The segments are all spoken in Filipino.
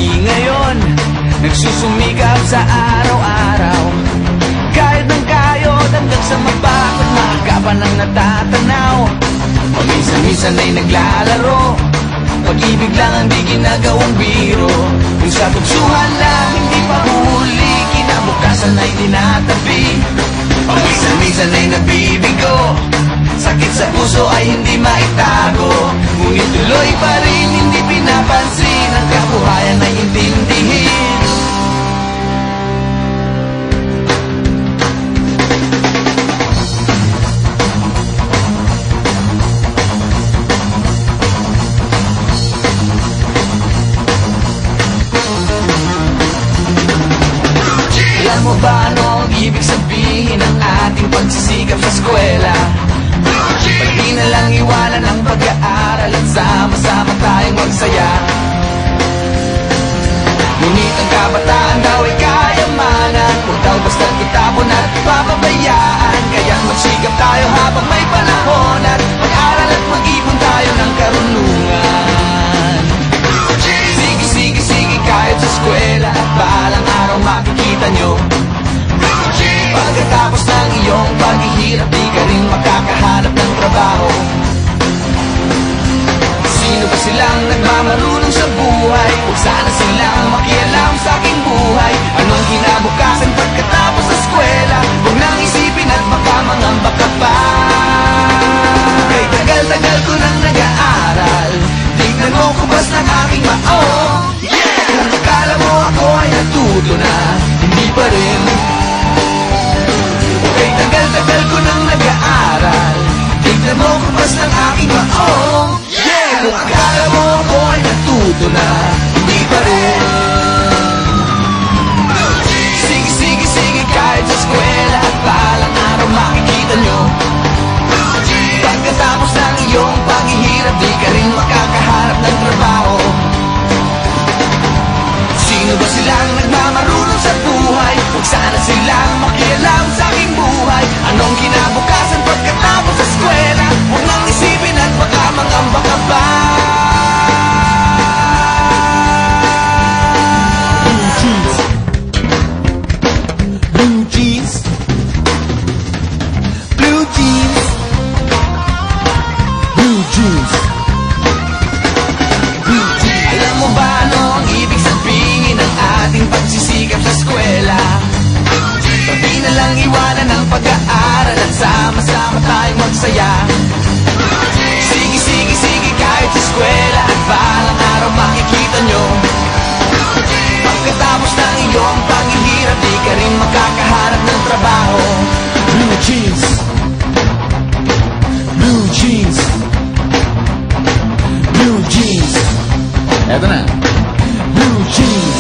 di ngayon nagsusumikap sa araw-araw. Kahit ng kayod hanggang sa mapakot, makakapan ang natatanaw. Paminsan-minsan ay naglalaro, pag-ibig lang ang di ginagawang biro. Kung sa tuksuhan lang hindi pa huli, kinabukasan ay tinatabi. Paminsan-minsan ay nabibigo, sakit sa puso ay hindi maitago. Ngunit tuloy pa rin hindi pinapansin, ang kabuhayan ay intindihin. Alam mo ba ano ang ibig sabihin ng ating pagsisikap sa eskwela? Pati na lang iwanan ang pag-aaral at sama-sama tayong magsaya. Ngunit ang kabataan daw ay kayamanan, huwag daw basta't itapon at ipapabayaan. Kaya't magsikap tayo habang may panahon, at mag-aral at mag-ipon tayo ng karunungan. Sige, kahit sa eskwela, at balang araw makikita nyo. Pagkatapos ng iyong paghihirap, di ka rin makakahanap ng trabaho. Sino ba silang nagmamarunong sa buhay? Huwag sana silang makialam sa aking buhay. Anong kinabukasan pagkatapos sa eskwela? Huwag nang isipin at baka mangamba ka pa. Kay tagal-tagal ko nang nag-aaral, tignan mo kubas ng aking maong. Kung akala mo ako ay natuto na, hindi pa rin. Kay tagal-tagal ko nang nag-aaral, tignan mo kubas ng aking maong. Kung akala mo ako ay natuto na, hindi pa rin. Sige, kahit sa eskwela, at balang araw makikita nyo. Pagkatapos ng iyong paghihirap, di ka rin makakahanap ng trabaho. Sino ba silang nagmamarunong sa buhay? Huwag sana silang makialam sa aking buhay. Anong kinabukasan pagkatapos sa eskwela? Huwag nang isipin at baka mangamba ka pa. Blue jeans, blue jeans, blue jeans, blue jeans. Alam mo ba ano ang ibig sabihin ng ating pagsisikap sa eskwela? Pati na lang iwanan ang pag-aaral at sama-sama tayong magsaya. Sige, kahit sa eskwela, at balang araw makikita nyo. Pagkatapos ng iyong paghihirap, di ka rin makakahanap ng trabaho. Blue jeans, blue jeans, blue jeans. Eto na, blue jeans.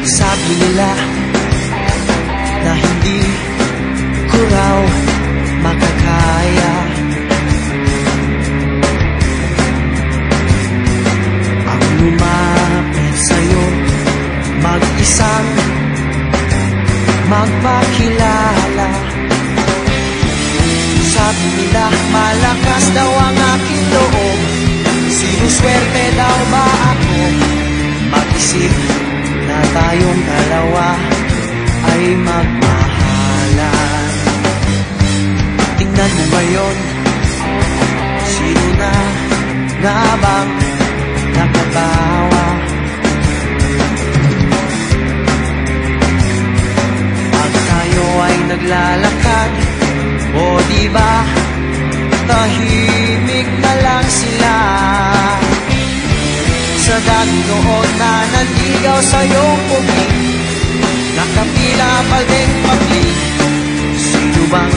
Sabi nila na hindi ko raw makakaya. Ang lumapit sa'yo, mag-isang magpakilala. Sabi nila malakas daw ang aking loob, sinuswerte daw ba ako? Mag-isip na tayong dalawa ay magmahalan. Tingnan mo ba yun? Sino na nga bang nakatawa? Pag tayo ay naglalakad, o diba tahimik na lang sila. Sa dami noon na nanligaw sa iyong puging, nakapila pa din pagli. Sino bang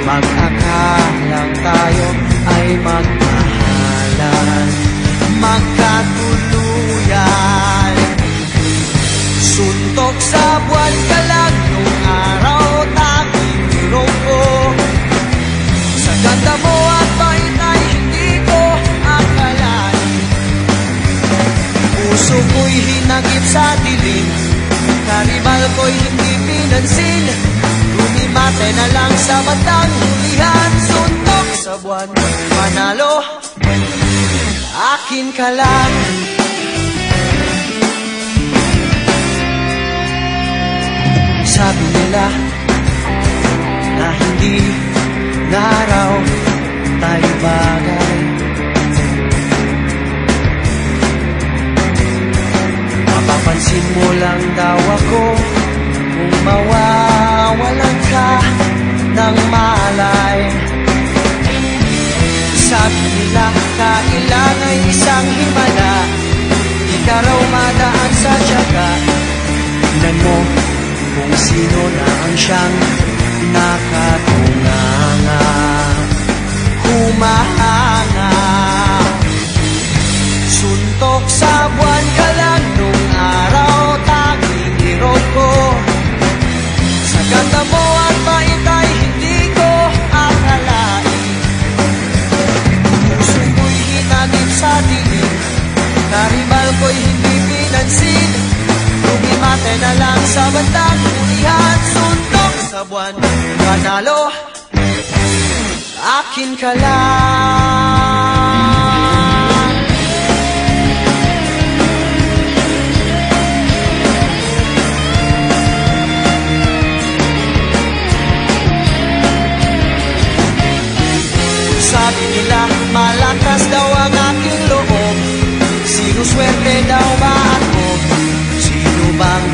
mag-akalang tayo ay magmahalan, magkatuluyan? Suntok sa buwan ka lang nung araw tanging nilong ko. ko'y hinagip sa dilim, karibal ko'y hindi pinansin. Lumimate na lang sa batang hulihan, suntok sa buwan. Panalo, akin ka lang. Sabi nila na hindi na raw tayo bagay. Mapapansin mo lang daw ako kung mawawalan ka ng malay. Sabi nila kailangan ay isang himala, di ka raw madaan sa tiyaga. Tingnan mo kung sino na ang siyang nakatunganga, humahanga. Suntok sa buwan ka lang nung araw, tanging hirot ko. Sa ganda mo at bait ay hindi ko akalain. Puso ko'y hinagip sa dilim, karibal ko'y hindi pinansin. Lumimate na lang sa bandang hulihan, suntok sa buwan. Panalo, akin ka lang. Sabi nila malakas daw ang aking loob, sinuswerte daw ba ako? Sino bang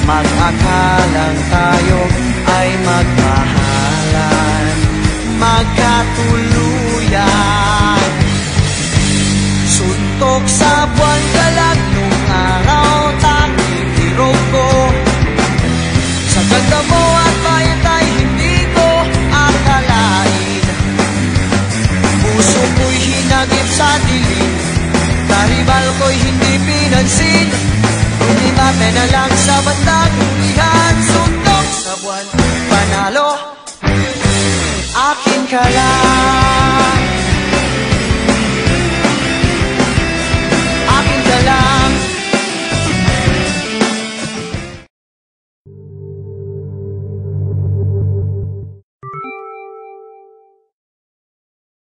mag-akalang tayo ay magmahalan, magkatuluyan? Suntok sa buwan ka lang nung araw, tanging hirog ko. Sa ganda mo at bait ay hindi ko akalain. Puso ko'y hinagip sa dilim, karibal ko'y hindi pinansin. Lumimate na lang sa bandang hulihan, suntok sa buwan. Panalo, akin ka lang.